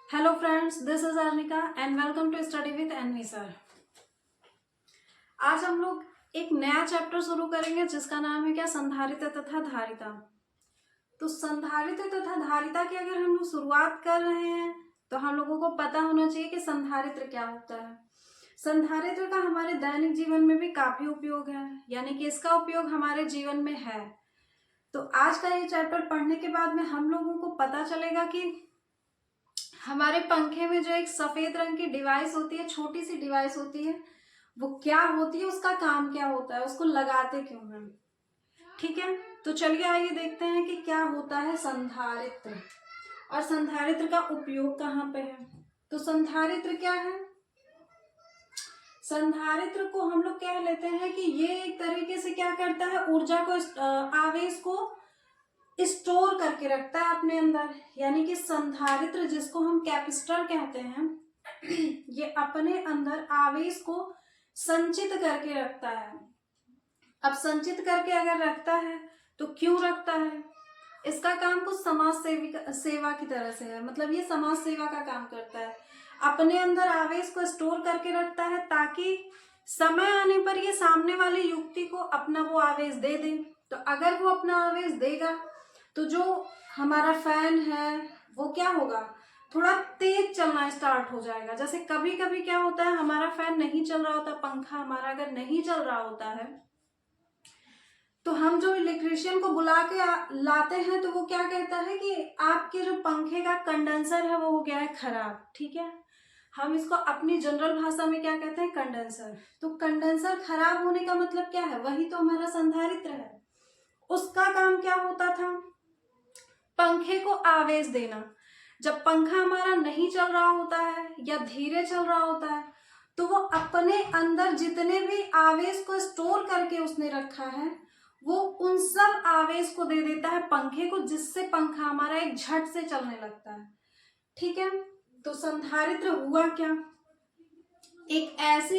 Hello friends, this is Arnika and welcome to study with NV sir. आज हम लोग एक नया चैप्टर शुरू करेंगे जिसका नाम है क्या, संधारित्र तथा धारिता। तो संधारित्र तथा धारिता की अगर हम लोग शुरुआत कर रहे हैं तो हम लोगों को पता होना चाहिए कि संधारित्र क्या होता है। संधारित्र का हमारे दैनिक जीवन में भी काफी उपयोग है, यानी कि इसका उपयोग हमारे जीवन में है। तो आज का ये चैप्टर पढ़ने के बाद में हम लोगों को पता चलेगा कि हमारे पंखे में जो एक सफेद रंग की डिवाइस होती है, छोटी सी डिवाइस होती है, वो क्या होती है, उसका काम क्या होता है, उसको लगाते क्यों हैं। ठीक है, तो चलिए आइए देखते हैं कि क्या होता है संधारित्र और संधारित्र का उपयोग कहाँ पे है। तो संधारित्र क्या है? संधारित्र को हम लोग कह लेते हैं कि ये एक तरीके से क्या करता है, ऊर्जा को, आवेश को स्टोर करके रखता है अपने अंदर। यानी कि संधारित्र, जिसको हम कैपेसिटर कहते हैं, ये अपने अंदर आवेश को संचित करके रखता है। अब संचित करके अगर रखता है तो क्यों रखता है? इसका काम कुछ समाज सेवा की तरह से है, मतलब ये समाज सेवा का काम करता है। अपने अंदर आवेश को स्टोर करके रखता है ताकि समय आने पर ये सामने वाले युक्ति को अपना वो आवेश दे दे। तो अगर वो अपना आवेश देगा तो जो हमारा फैन है वो क्या होगा, थोड़ा तेज चलना स्टार्ट हो जाएगा। जैसे कभी कभी क्या होता है, हमारा फैन नहीं चल रहा होता, पंखा हमारा अगर नहीं चल रहा होता है तो हम जो इलेक्ट्रीशियन को बुला के लाते हैं तो वो क्या कहता है कि आपके जो पंखे का कंडेंसर है वो हो गया है खराब। ठीक है, हम इसको अपनी जनरल भाषा में क्या कहते हैं, कंडेंसर। तो कंडेंसर खराब होने का मतलब क्या है, वही तो हमारा संधारित्र है। उसका काम क्या होता था, पंखे को आवेश देना। जब पंखा हमारा नहीं चल रहा होता है या धीरे चल रहा होता है तो वो अपने अंदर जितने भी आवेश को स्टोर करके उसने रखा है वो उन सब आवेश को दे देता है पंखे को, जिससे पंखा हमारा एक झट से चलने लगता है। ठीक है, तो संधारित्र हुआ क्या, एक ऐसी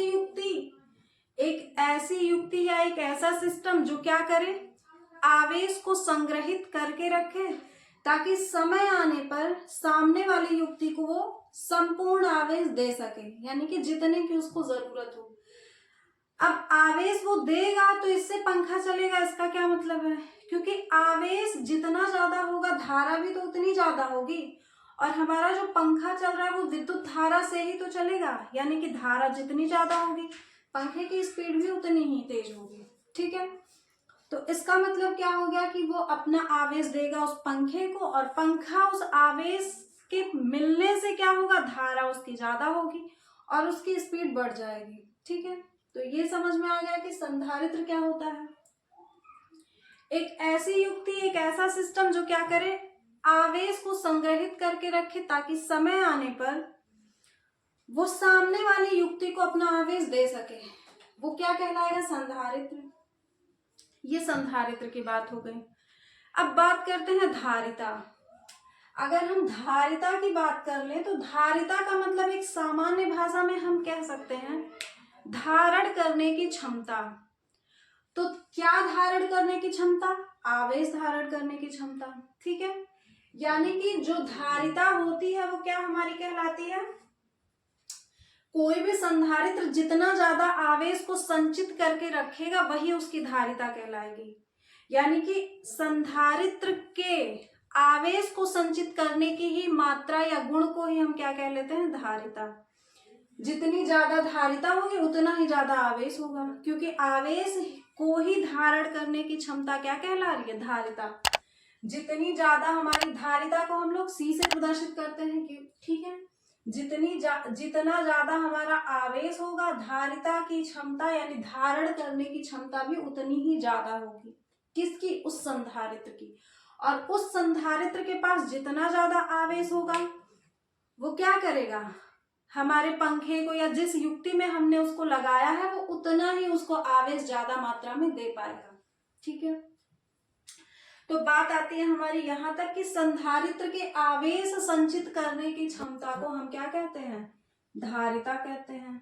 युक्ति या एक ऐसा सिस्टम जो क्या करे, आवेश को संग्रहित करके रखे ताकि समय आने पर सामने वाली युक्ति को वो संपूर्ण आवेश दे सके, यानी कि जितने की उसको जरूरत हो। अब आवेश वो देगा तो इससे पंखा चलेगा, इसका क्या मतलब है, क्योंकि आवेश जितना ज्यादा होगा धारा भी तो उतनी ज्यादा होगी, और हमारा जो पंखा चल रहा है वो विद्युत धारा से ही तो चलेगा, यानी कि धारा जितनी ज्यादा होगी पंखे की स्पीड भी उतनी ही तेज होगी। ठीक है, तो इसका मतलब क्या हो गया कि वो अपना आवेश देगा उस पंखे को, और पंखा उस आवेश के मिलने से क्या होगा, धारा उसकी ज्यादा होगी और उसकी स्पीड बढ़ जाएगी। ठीक है, तो ये समझ में आ गया कि संधारित्र क्या होता है। एक ऐसी युक्ति, एक ऐसा सिस्टम जो क्या करे, आवेश को संग्रहित करके रखे ताकि समय आने पर वो सामने वाली युक्ति को अपना आवेश दे सके, वो क्या कहलाएगा, संधारित्र। ये संधारित्र की बात हो गई। अब बात करते हैं धारिता। अगर हम धारिता की बात कर लें तो धारिता का मतलब एक सामान्य भाषा में हम कह सकते हैं धारण करने की क्षमता। तो क्या धारण करने की क्षमता, आवेश धारण करने की क्षमता। ठीक है, यानी कि जो धारिता होती है वो क्या हमारी कहलाती है, कोई भी संधारित्र जितना ज्यादा आवेश को संचित करके रखेगा वही उसकी धारिता कहलाएगी। यानी कि संधारित्र के आवेश को संचित करने की ही मात्रा या गुण को ही हम क्या कह लेते हैं, धारिता। जितनी ज्यादा धारिता होगी उतना ही ज्यादा आवेश होगा, क्योंकि आवेश को ही धारण करने की क्षमता क्या कहला रही है, धारिता। जितनी ज्यादा हमारी धारिता को हम लोग सी से प्रदर्शित करते हैं कि ठीक है, जितना ज्यादा हमारा आवेश होगा धारिता की क्षमता यानी धारण करने की क्षमता भी उतनी ही ज्यादा होगी। किसकी, उस संधारित्र की। और उस संधारित्र के पास जितना ज्यादा आवेश होगा वो क्या करेगा, हमारे पंखे को या जिस युक्ति में हमने उसको लगाया है वो उतना ही उसको आवेश ज्यादा मात्रा में दे पाएगा। ठीक है, तो बात आती है हमारी यहां तक कि संधारित्र के आवेश संचित करने की क्षमता को हम क्या कहते हैं, धारिता कहते हैं।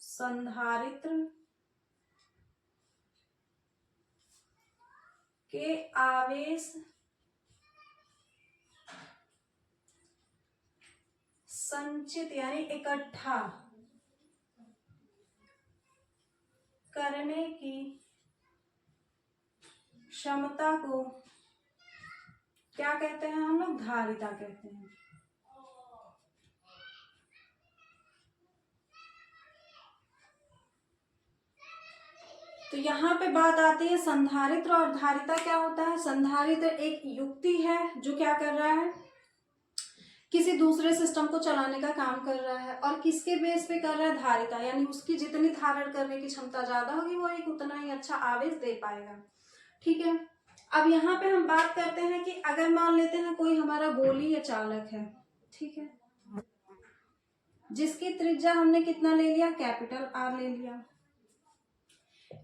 संधारित्र के आवेश संचित यानी इकट्ठा करने की क्षमता को क्या कहते हैं हम लोग? धारिता कहते हैं। तो यहाँ पे बात आती है संधारित्र और धारिता क्या होता है। संधारित्र एक युक्ति है जो क्या कर रहा है, किसी दूसरे सिस्टम को चलाने का काम कर रहा है, और किसके बेस पे कर रहा है? धारिता, यानी उसकी जितनी धारण करने की क्षमता ज्यादा होगी वो एक उतना ही अच्छा आवेश दे पाएगा। ठीक है, अब यहाँ पे हम बात करते हैं कि अगर मान लेते हैं कोई हमारा गोलीय चालक है, ठीक है, जिसकी त्रिज्या हमने कितना ले लिया? कैपिटल आर ले लिया।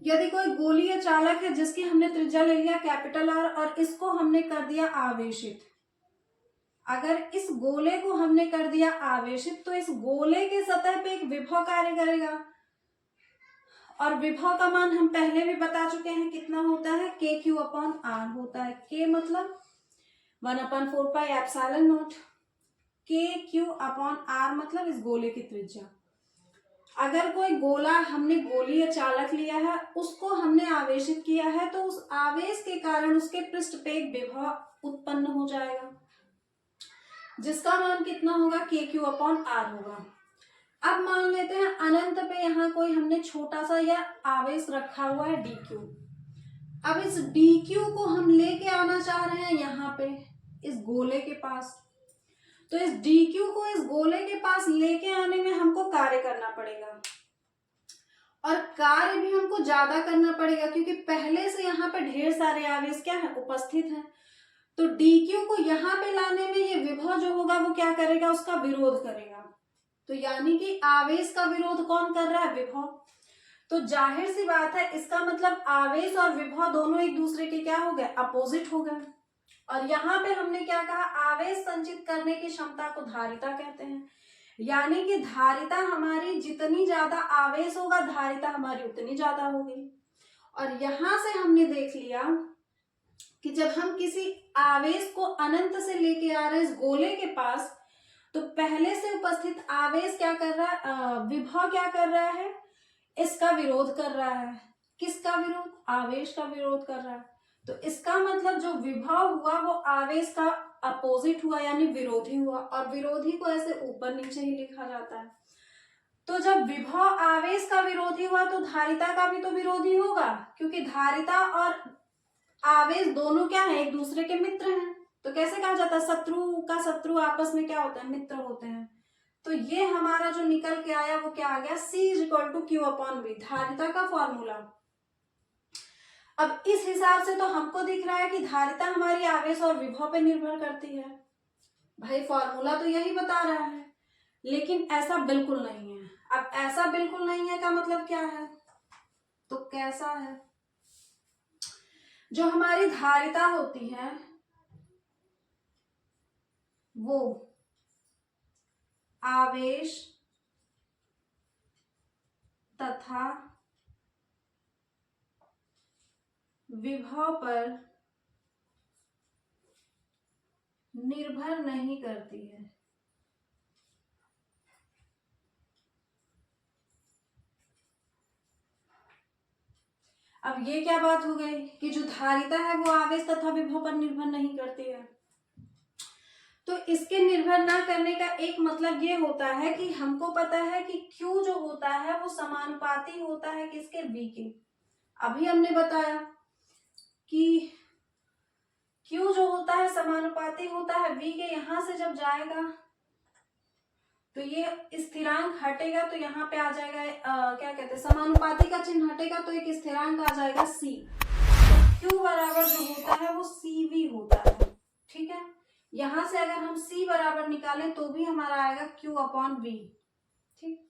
यदि कोई गोलीय चालक है जिसकी हमने त्रिज्या ले लिया कैपिटल आर और इसको हमने कर दिया आवेशित, अगर इस गोले को हमने कर दिया आवेशित तो इस गोले के सतह पे एक विभव कार्य करेगा, और विभव का मान हम पहले भी बता चुके हैं कितना होता है? के क्यू अपॉन आर होता है। के मतलब 1/4 पाई एप्सिलॉन नॉट, के क्यू अपॉन आर मतलब इस गोले की त्रिज्या। अगर कोई गोला हमने गोलीय चालक लिया है, उसको हमने आवेशित किया है, तो उस आवेश के कारण उसके पृष्ठ पे एक विभव उत्पन्न हो जाएगा जिसका मान कितना होगा? के क्यू अपॉन आर होगा। अब मान लेते हैं अनंत पे यहाँ कोई हमने छोटा सा या आवेश रखा हुआ है डी क्यू। अब इस डी क्यू को हम लेके आना चाह रहे हैं यहाँ पे इस गोले के पास, तो इस डी क्यू को इस गोले के पास लेके आने में हमको कार्य करना पड़ेगा, और कार्य भी हमको ज्यादा करना पड़ेगा क्योंकि पहले से यहाँ पे ढेर सारे आवेश क्या है? उपस्थित हैं। तो डी क्यू को यहाँ पे लाने में ये विभव जो होगा वो क्या करेगा? उसका विरोध करेगा। तो यानी कि आवेश का विरोध कौन कर रहा है? विभव। तो जाहिर सी बात है इसका मतलब आवेश और विभव दोनों एक दूसरे के क्या हो गए? अपोजिट हो गए। और यहाँ पे हमने क्या कहा? आवेश संचित करने की क्षमता को धारिता कहते हैं, यानी कि धारिता हमारी जितनी ज्यादा आवेश होगा धारिता हमारी उतनी ज्यादा होगी। और यहां से हमने देख लिया कि जब हम किसी आवेश को अनंत से लेके आ रहे हैं इस गोले के पास, तो पहले से उपस्थित आवेश क्या कर रहा है? विभव क्या कर रहा है? इसका विरोध कर रहा है। किसका विरोध? आवेश का विरोध कर रहा है। तो इसका मतलब जो विभव हुआ वो आवेश का अपोजिट हुआ यानी विरोधी हुआ, और विरोधी को ऐसे ऊपर नीचे ही लिखा जाता है। तो जब विभव आवेश का विरोधी हुआ तो धारिता का भी तो विरोधी होगा, क्योंकि धारिता और आवेश दोनों क्या है? एक दूसरे के मित्र हैं। तो कैसे कहा जाता है? शत्रु का शत्रु आपस में क्या होता है? मित्र होते हैं। तो ये हमारा जो निकल के आया वो क्या आ गया? C = Q अपॉन V, धारिता का फॉर्मूला। अब इस हिसाब से तो हमको दिख रहा है कि धारिता हमारी आवेश और विभव पे निर्भर करती है। भाई फॉर्मूला तो यही बता रहा है, लेकिन ऐसा बिल्कुल नहीं है। अब ऐसा बिल्कुल नहीं है का मतलब क्या है? तो कैसा है? जो हमारी धारिता होती है वो आवेश तथा विभव पर निर्भर नहीं करती है। अब ये क्या बात हो गई कि जो धारिता है वो आवेश तथा विभव पर निर्भर नहीं करती है। तो इसके निर्भर ना करने का एक मतलब ये होता है कि हमको पता है कि Q जो होता है वो समानुपाती होता है किसके? V के। अभी हमने बताया कि Q जो होता है समानुपाती होता है V के। यहां से जब जाएगा तो ये स्थिरांक हटेगा तो यहाँ पे आ जाएगा क्या कहते हैं? समानुपाती का चिन्ह हटेगा तो एक स्थिरांक आ जाएगा C। Q बराबर जो होता है वो CV होता है। ठीक है, यहां से अगर हम C बराबर निकालें तो भी हमारा आएगा Q अपॉन V। ठीक,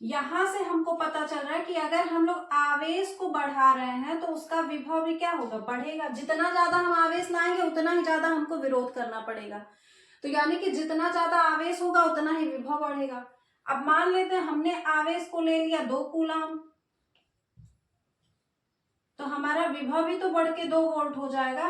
यहां से हमको पता चल रहा है कि अगर हम लोग आवेश को बढ़ा रहे हैं तो उसका विभव भी क्या होगा? बढ़ेगा। जितना ज्यादा हम आवेश लाएंगे उतना ही ज्यादा हमको विरोध करना पड़ेगा। तो यानी कि जितना ज्यादा आवेश होगा उतना ही विभव बढ़ेगा। अब मान लेते हैं हमने आवेश को ले लिया 2 कूलम, तो हमारा विभव भी तो बढ़ के 2 वोल्ट हो जाएगा।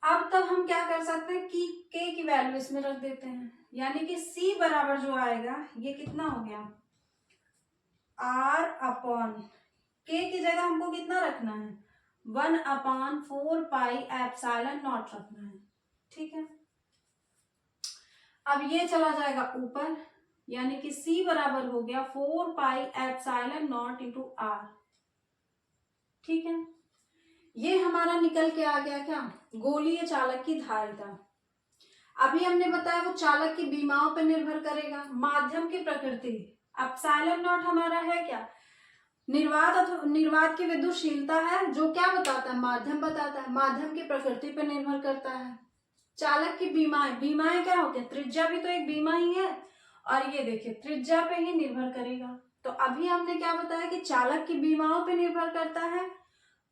अब तब हम क्या कर सकते हैं कि k की वैल्यू इसमें रख देते हैं, यानी कि c बराबर जो आएगा ये कितना हो गया, r अपॉन k की जगह हमको कितना रखना है, 1/4πε0 रखना है। ठीक है, अब ये चला जाएगा ऊपर, यानी कि c बराबर हो गया 4πε0 इंटू r। ठीक है, ये हमारा निकल के आ गया क्या, गोलीय चालक की धारिता। अभी हमने बताया वो चालक की बीमाओं पर निर्भर करेगा, माध्यम की प्रकृति, ε0 हमारा है क्या, निर्वात की विद्युतशीलता है, जो क्या बताता है, माध्यम बताता है, माध्यम की प्रकृति पर निर्भर करता है। चालक की बीमाएं, बीमाएं क्या होती है, त्रिज्या भी तो एक बीमा ही है, और ये देखिए त्रिज्या पे ही निर्भर करेगा। तो अभी हमने क्या बताया कि चालक की बीमाओं पे निर्भर करता है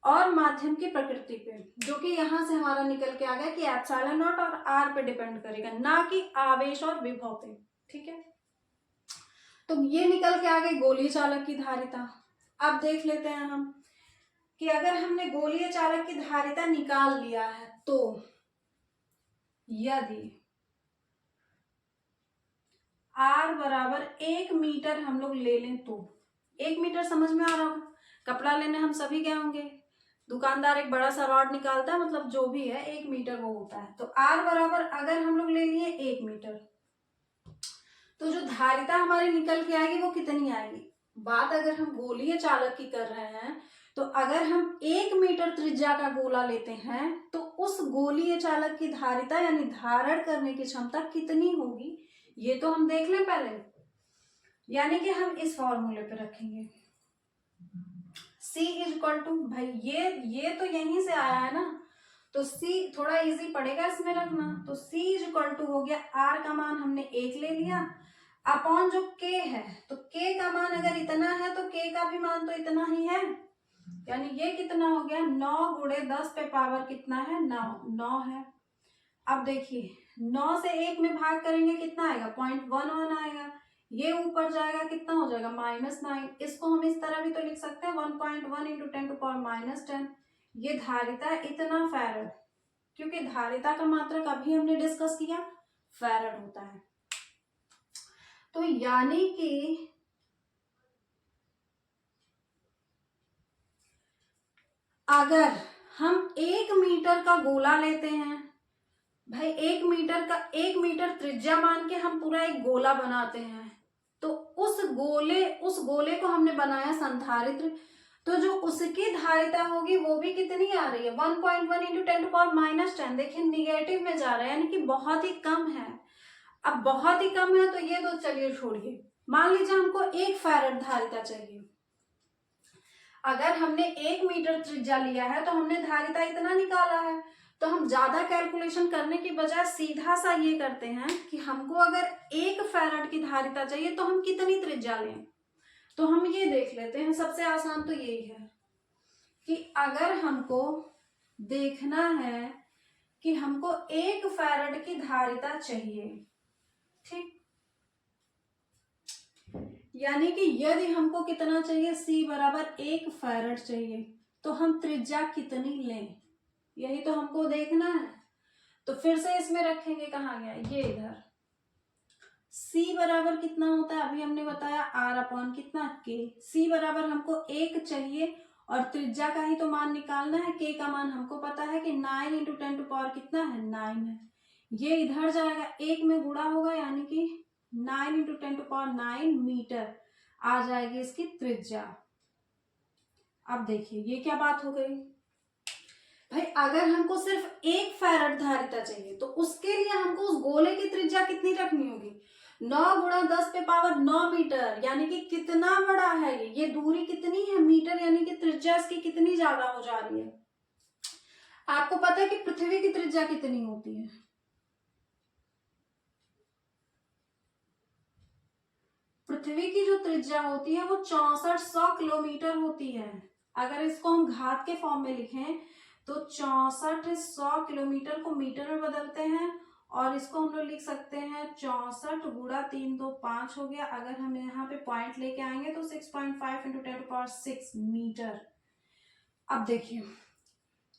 और माध्यम की प्रकृति पे, जो कि यहां से हमारा निकल के आ गया कि ε0 और r पे डिपेंड करेगा, ना कि आवेश और विभव पे। ठीक है, तो ये निकल के आ गई गोलीय चालक की धारिता। अब देख लेते हैं हम कि अगर हमने गोलीय चालक की धारिता निकाल लिया है तो यदि r बराबर 1 मीटर हम लोग ले लें तो, 1 मीटर समझ में आ रहा होगा, कपड़ा लेने हम सभी गए होंगे, दुकानदार एक बड़ा सा रॉड निकालता है, मतलब जो भी है 1 मीटर वो होता है। तो r बराबर अगर हम लोग ले लिए 1 मीटर, तो जो धारिता हमारी निकल के आएगी वो कितनी आएगी। बात अगर हम गोलीय चालक की कर रहे हैं तो अगर हम 1 मीटर त्रिज्या का गोला लेते हैं तो उस गोलीय चालक की धारिता यानी धारण करने की क्षमता कितनी होगी, ये तो हम देख लें पहले। यानी कि हम इस फॉर्मूले पे रखेंगे C इक्वल टू, भाई ये तो यहीं से आया है ना, तो C थोड़ा इजी पड़ेगा इसमें रखना। तो C इक्वल टू हो गया, R का मान हमने 1 ले लिया अपॉन जो K है, तो K का मान अगर इतना है तो K का भी मान तो इतना ही है, यानी ये कितना हो गया, 9 गुणे 10 पे पावर कितना है, 9 है। अब देखिए 9 से 1 में भाग करेंगे कितना आएगा, 0.11 आएगा, ये ऊपर जाएगा कितना हो जाएगा, -9। इसको हम इस तरह भी तो लिख सकते हैं 1.1 इंटू 10⁻⁻10। ये धारिता इतना फैरड, क्योंकि धारिता का मात्रक अभी हमने डिस्कस किया फैरड होता है। तो यानी कि अगर हम 1 मीटर का गोला लेते हैं, भाई 1 मीटर त्रिज्या मान के हम पूरा एक गोला बनाते हैं, तो उस गोले को हमने बनाया संधारित्र, तो जो उसकी धारिता होगी वो भी कितनी आ रही है, 1.1 इंटू 10⁻10। देखिए निगेटिव में जा रहा है, यानी कि बहुत ही कम है। अब बहुत ही कम है तो ये तो चलिए छोड़िए, मान लीजिए हमको 1 फैरड धारिता चाहिए। अगर हमने 1 मीटर त्रिज्या लिया है तो हमने धारिता इतना निकाला है, तो हम ज्यादा कैलकुलेशन करने की बजाय सीधा सा ये करते हैं कि हमको अगर 1 फैरड की धारिता चाहिए तो हम कितनी त्रिज्या लें। तो हम ये देख लेते हैं, सबसे आसान तो यही है कि अगर हमको देखना है कि हमको 1 फैरड की धारिता चाहिए, ठीक, यानी कि यदि हमको कितना चाहिए, C बराबर 1 फैरड चाहिए, तो हम त्रिज्या कितनी लें, यही तो हमको देखना है। तो फिर से इसमें रखेंगे, कहाँ गया ये, इधर C बराबर कितना होता है, अभी हमने बताया R अपॉन कितना K। C बराबर हमको 1 चाहिए और त्रिज्या का ही तो मान निकालना है, K का मान हमको पता है कि 9 इंटू 10 टू पावर कितना है, 9 है। ये इधर जाएगा, 1 में गुणा होगा, यानी कि 9 इंटू 10 टू पावर 9 मीटर आ जाएगी इसकी त्रिज्या। अब देखिए ये क्या बात हो गई, भाई अगर हमको सिर्फ 1 फैरड धारिता चाहिए तो उसके लिए हमको उस गोले की त्रिज्या कितनी रखनी होगी, 9 गुणा 10 पे पावर 9 मीटर, यानी कि कितना बड़ा है ये दूरी कितनी है, मीटर, यानी कि त्रिज्या इसकी कितनी ज्यादा हो जा रही है। आपको पता है कि पृथ्वी की त्रिज्या कितनी होती है, पृथ्वी की जो त्रिज्या होती है वो 6400 किलोमीटर होती है। अगर इसको हम घात के फॉर्म में लिखें तो 6400 किलोमीटर को मीटर में बदलते हैं और इसको हम लोग लिख सकते हैं 64 गुणा 3 2 5 हो गया। अगर हम यहाँ पे पॉइंट लेके आएंगे तो 6.5 इंटू 10⁻6 मीटर। अब देखिए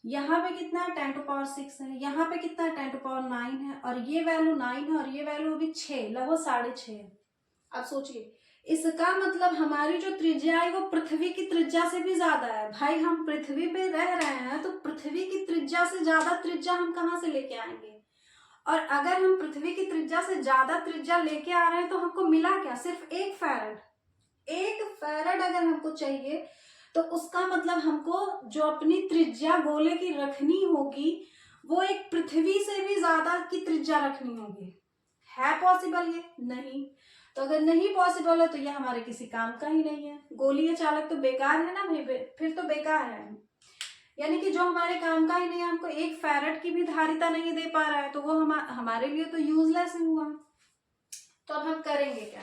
यहाँ पे कितना है 10⁻6 है, यहाँ पे कितना है 10⁻9 है, और ये वैल्यू 9 है और ये वैल्यू अभी 6 लगभग 6.5 है। अब सोचिए, इसका मतलब हमारी जो त्रिज्या है वो पृथ्वी की त्रिज्या से भी ज्यादा है। भाई हम पृथ्वी पे रह रहे हैं तो पृथ्वी की त्रिज्या से ज्यादा त्रिज्या हम कहाँ से लेके आएंगे? और अगर हम पृथ्वी की त्रिज्या से ज्यादा त्रिज्या लेके आ रहे हैं तो हमको मिला क्या? सिर्फ 1 फैरड। 1 फैरड अगर हमको चाहिए तो उसका मतलब हमको जो अपनी त्रिज्या गोले की रखनी होगी वो एक पृथ्वी से भी ज्यादा की त्रिज्या रखनी होगी। है पॉसिबल ये? नहीं। तो अगर नहीं पॉसिबल है तो ये हमारे किसी काम का ही नहीं है। गोलीय चालक तो बेकार है ना भाई, फिर तो बेकार है। यानी कि जो हमारे काम का ही नहीं है, हमको 1 फैरड की भी धारिता नहीं दे पा रहा है, तो वो हमारे लिए तो यूजलेस ही हुआ। तो अब हम करेंगे क्या?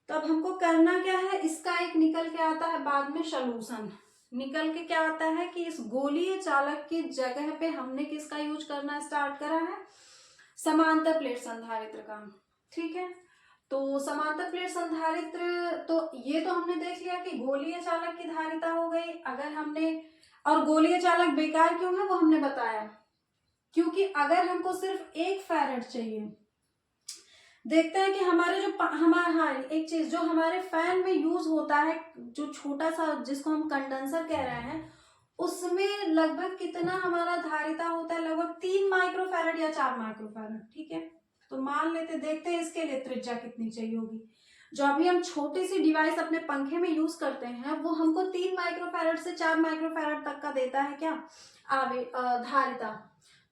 तो अब हमको करना क्या है, इसका एक निकल के आता है बाद में सॉल्यूशन। निकल के क्या आता है कि इस गोलीय चालक की जगह पे हमने किसका यूज करना स्टार्ट करा है? समांतर प्लेट संधारित्र का। ठीक है, तो समांतर प्लेट संधारित्र, तो ये तो हमने देख लिया कि गोलीय चालक की धारिता हो गई। अगर हमने, और गोलीय चालक बेकार क्यों है वो हमने बताया, क्योंकि अगर हमको सिर्फ 1 फैरड चाहिए। देखते हैं कि हमारे जो हाँ, एक चीज जो हमारे फैन में यूज होता है, जो छोटा सा जिसको हम कंडेंसर कह रहे हैं, उसमें लगभग कितना हमारा धारिता होता है? लगभग 3 माइक्रोफैरड या 4 माइक्रोफैरड। ठीक है, तो मान लेते, देखते हैं इसके लिए त्रिज्या कितनी चाहिए होगी। जो अभी हम छोटी सी डिवाइस अपने पंखे में यूज करते हैं वो हमको 3 माइक्रोफैरड से 4 माइक्रोफैरड तक का देता है क्या? धारिता।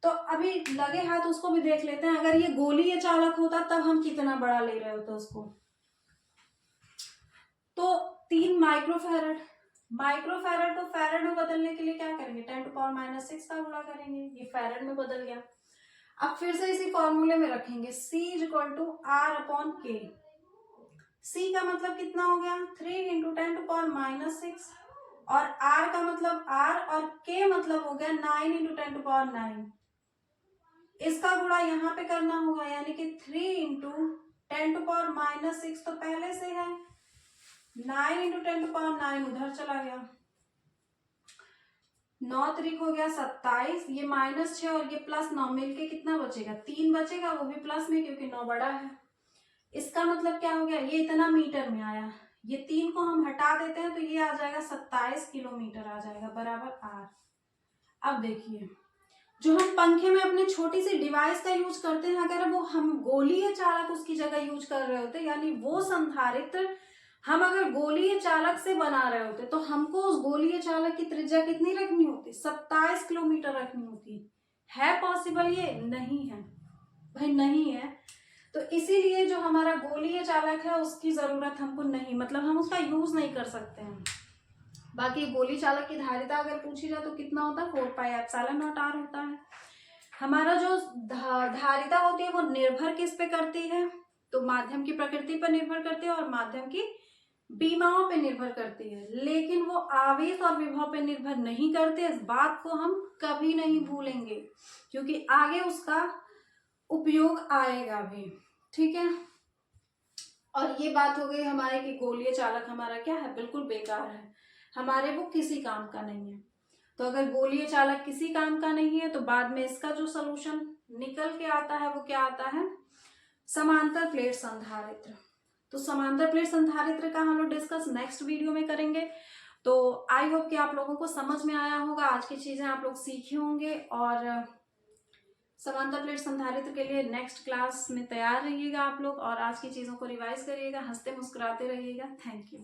तो अभी लगे हाथ उसको भी देख लेते हैं। अगर ये गोलीय चालक होता तब हम कितना बड़ा ले रहे होते उसको? तो 3 माइक्रोफैरड। माइक्रोफैरड को फैरड में बदलने के लिए क्या करेंगे? 10⁻6 का गुणा करेंगे, ये फैरड में बदल गया। अब फिर से इसी फॉर्मूले में रखेंगे, C = R/K। C का मतलब कितना हो गया? 3 × 10⁻6, और R का मतलब R, और K मतलब हो गया 9 × 10⁻9। इसका गुणा यहाँ पे करना होगा, यानी कि 3 × 10⁻6 तो पहले से है, 9 × 10⁻9 उधर चला गया, 9 3 हो गया 27, ये -6 और ये +9 मिलके कितना बचेगा? 3 बचेगा, वो भी प्लस में क्योंकि 9 बड़ा है। इसका मतलब क्या हो गया? ये इतना मीटर में आया, ये 3 को हम हटा देते हैं तो ये आ जाएगा 27 किलोमीटर आ जाएगा, बराबर R। अब देखिए, जो हम पंखे में अपने छोटी सी डिवाइस का यूज करते हैं, अगर वो हम गोलीय चालक उसकी जगह यूज कर रहे होते, यानी वो संधारित्र हम अगर गोलीय चालक से बना रहे होते, तो हमको उस गोलीय चालक की त्रिज्या कितनी रखनी होती? 27 किलोमीटर रखनी होती। है पॉसिबल ये? नहीं है भाई, नहीं है। तो इसीलिए जो हमारा गोलीय चालक है उसकी जरूरत हमको नहीं, मतलब हम उसका यूज नहीं कर सकते हैं। बाकी गोली चालक की धारिता अगर पूछी जाए तो कितना होता है? 4πε0r होता है। हमारा जो धारिता होती है वो निर्भर किस पे करती है? तो माध्यम की प्रकृति पर निर्भर करती है और माध्यम की बीमाओं पे निर्भर करती है, लेकिन वो आवेश और विभव पे निर्भर नहीं करते। इस बात को हम कभी नहीं भूलेंगे क्योंकि आगे उसका उपयोग आएगा भी। ठीक है, और ये बात हो गई हमारे कि गोलीय चालक हमारा क्या है? बिल्कुल बेकार है, हमारे वो किसी काम का नहीं है। तो अगर गोलीय चालक किसी काम का नहीं है तो बाद में इसका जो सलूशन निकल के आता है वो क्या आता है? समांतर प्लेट संधारित्र। तो समांतर प्लेट संधारित्र का हम लोग डिस्कस नेक्स्ट वीडियो में करेंगे। तो आई होप कि आप लोगों को समझ में आया होगा, आज की चीजें आप लोग सीखे होंगे, और समांतर प्लेट संधारित्र के लिए नेक्स्ट क्लास में तैयार रहिएगा आप लोग, और आज की चीजों को रिवाइज करिएगा, हंसते मुस्कुराते रहिएगा। Thank you.